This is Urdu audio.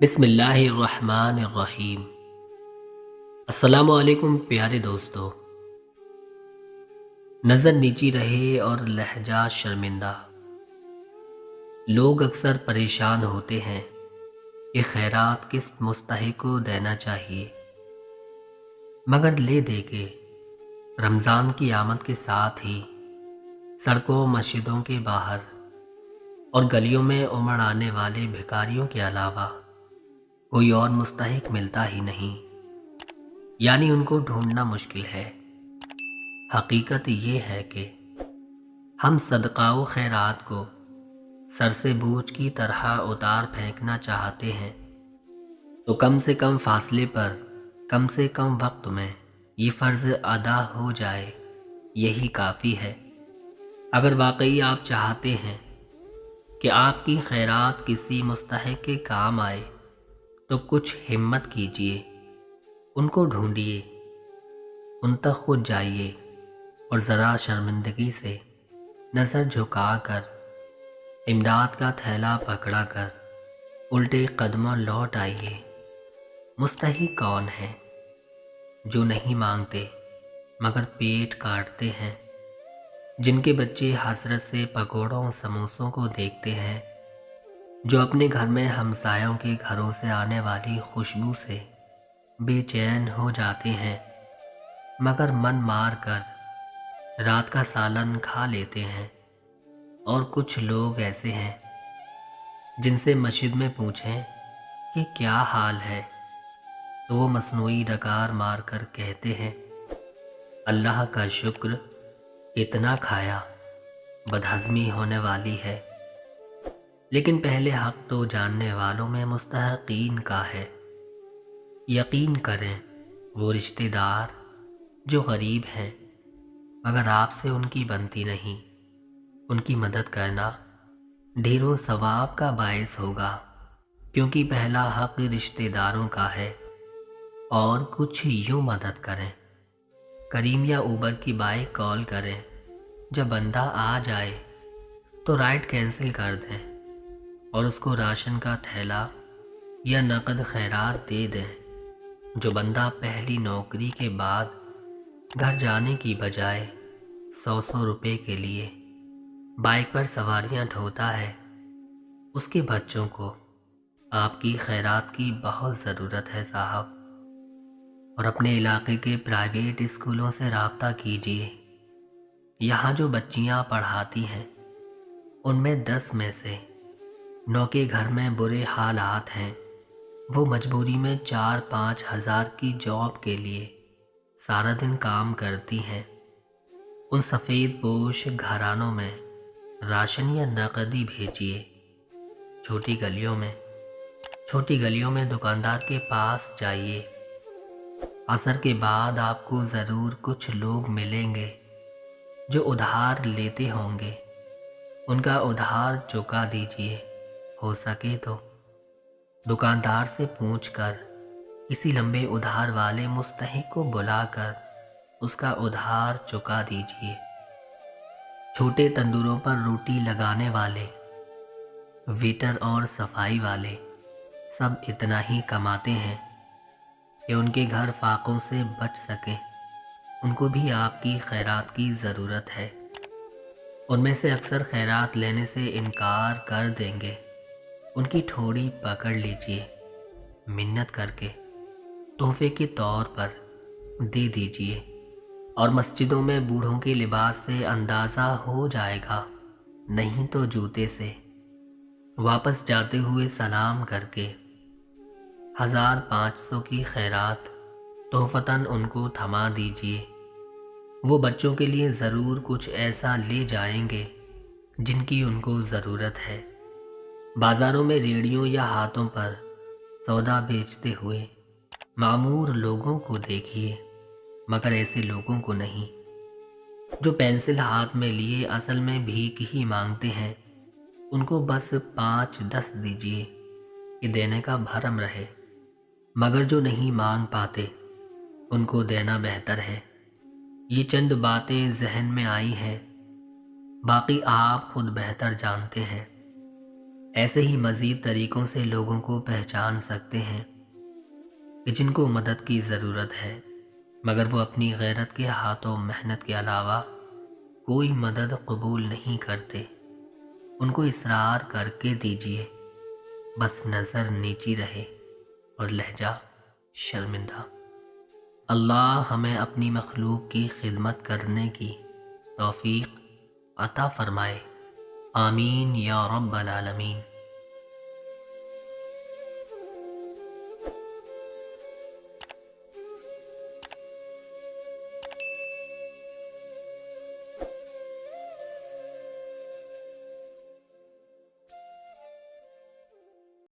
بسم اللہ الرحمن الرحیم۔ السلام علیکم پیارے دوستو۔ نظر نیچی رہے اور لہجہ شرمندہ، لوگ اکثر پریشان ہوتے ہیں کہ خیرات کس مستحق کو دینا چاہیے، مگر لے دے کے رمضان کی آمد کے ساتھ ہی سڑکوں مسجدوں کے باہر اور گلیوں میں امڑ آنے والے بھکاریوں کے علاوہ کوئی اور مستحق ملتا ہی نہیں، یعنی ان کو ڈھونڈنا مشکل ہے۔ حقیقت یہ ہے کہ ہم صدقہ و خیرات کو سر سے بوجھ کی طرح اتار پھینکنا چاہتے ہیں، تو کم سے کم فاصلے پر کم سے کم وقت میں یہ فرض ادا ہو جائے، یہی کافی ہے۔ اگر واقعی آپ چاہتے ہیں کہ آپ کی خیرات کسی مستحق کے کام آئے تو کچھ ہمت کیجیے، ان کو ڈھونڈیے، ان تک خود جائیے اور ذرا شرمندگی سے نظر جھکا کر امداد کا تھیلا پکڑا کر الٹے قدموں لوٹ آئیے۔ مستحق کون ہیں؟ جو نہیں مانگتے مگر پیٹ کاٹتے ہیں، جن کے بچے حسرت سے پکوڑوں سموسوں کو دیکھتے ہیں، جو اپنے گھر میں ہمسایوں کے گھروں سے آنے والی خوشبو سے بے چین ہو جاتے ہیں، مگر من مار کر رات کا سالن کھا لیتے ہیں۔ اور کچھ لوگ ایسے ہیں جن سے مسجد میں پوچھیں کہ کیا حال ہے تو وہ مصنوعی ڈکار مار کر کہتے ہیں، اللہ کا شکر، اتنا کھایا، بدہضمی ہونے والی ہے۔ لیکن پہلے حق تو جاننے والوں میں مستحقین کا ہے۔ یقین کریں وہ رشتہ دار جو غریب ہیں مگر آپ سے ان کی بنتی نہیں، ان کی مدد کرنا ڈھیروں ثواب کا باعث ہوگا، کیونکہ پہلا حق رشتہ داروں کا ہے۔ اور کچھ یوں مدد کریں، کریم یا اوبر کی بائک کال کریں، جب بندہ آ جائے تو رائڈ کینسل کر دیں اور اس کو راشن کا تھیلا یا نقد خیرات دے دیں۔ جو بندہ پہلی نوکری کے بعد گھر جانے کی بجائے 100 روپے کے لیے بائک پر سواریاں ڈھوتا ہے، اس کے بچوں کو آپ کی خیرات کی بہت ضرورت ہے صاحب۔ اور اپنے علاقے کے پرائیویٹ اسکولوں سے رابطہ کیجیے، یہاں جو بچیاں پڑھاتی ہیں ان میں 10 میں سے 9 کے گھر میں برے حالات ہیں۔ وہ مجبوری میں 4-5 ہزار کی جاب کے لیے سارا دن کام کرتی ہیں۔ ان سفید پوش گھرانوں میں راشن یا نقدی بھیجیے۔ چھوٹی گلیوں میں دکاندار کے پاس جائیے۔ عصر کے بعد آپ کو ضرور کچھ لوگ ملیں گے جو ادھار لیتے ہوں گے، ان کا ادھار چکا دیجیے، ہو سکے تو دکاندار سے پوچھ کر کسی لمبے ادھار والے مستحق کو بلا کر اس کا ادھار چکا دیجیے۔ چھوٹے تندوروں پر روٹی لگانے والے، ویٹر اور صفائی والے سب اتنا ہی کماتے ہیں کہ ان کے گھر فاقوں سے بچ سکیں، ان کو بھی آپ کی خیرات کی ضرورت ہے۔ ان میں سے اکثر خیرات لینے سے انکار کر دیں گے، ان کی ٹھوڑی پکڑ لیجیے، منت کر کے تحفے کے طور پر دے دیجیے۔ اور مسجدوں میں بوڑھوں کے لباس سے اندازہ ہو جائے گا، نہیں تو جوتے سے واپس جاتے ہوئے سلام کر کے 1500 کی خیرات تحفتاً ان کو تھما دیجیے۔ وہ بچوں کے لیے ضرور کچھ ایسا لے جائیں گے جن کی ان کو ضرورت ہے۔ بازاروں میں ریڑھیوں یا ہاتھوں پر سودا بیچتے ہوئے معمور لوگوں کو دیکھیے، مگر ایسے لوگوں کو نہیں جو پینسل ہاتھ میں لیے اصل میں بھیک ہی مانگتے ہیں۔ ان کو بس 5-10 دیجیے کہ دینے کا بھرم رہے، مگر جو نہیں مانگ پاتے ان کو دینا بہتر ہے۔ یہ چند باتیں ذہن میں آئی ہیں، باقی آپ خود بہتر جانتے ہیں۔ ایسے ہی مزید طریقوں سے لوگوں کو پہچان سکتے ہیں کہ جن کو مدد کی ضرورت ہے، مگر وہ اپنی غیرت کے ہاتھوں محنت کے علاوہ کوئی مدد قبول نہیں کرتے۔ ان کو اصرار کر کے دیجیے، بس نظر نیچی رہے اور لہجہ شرمندہ۔ اللہ ہمیں اپنی مخلوق کی خدمت کرنے کی توفیق عطا فرمائے، آمین یا رب العالمین۔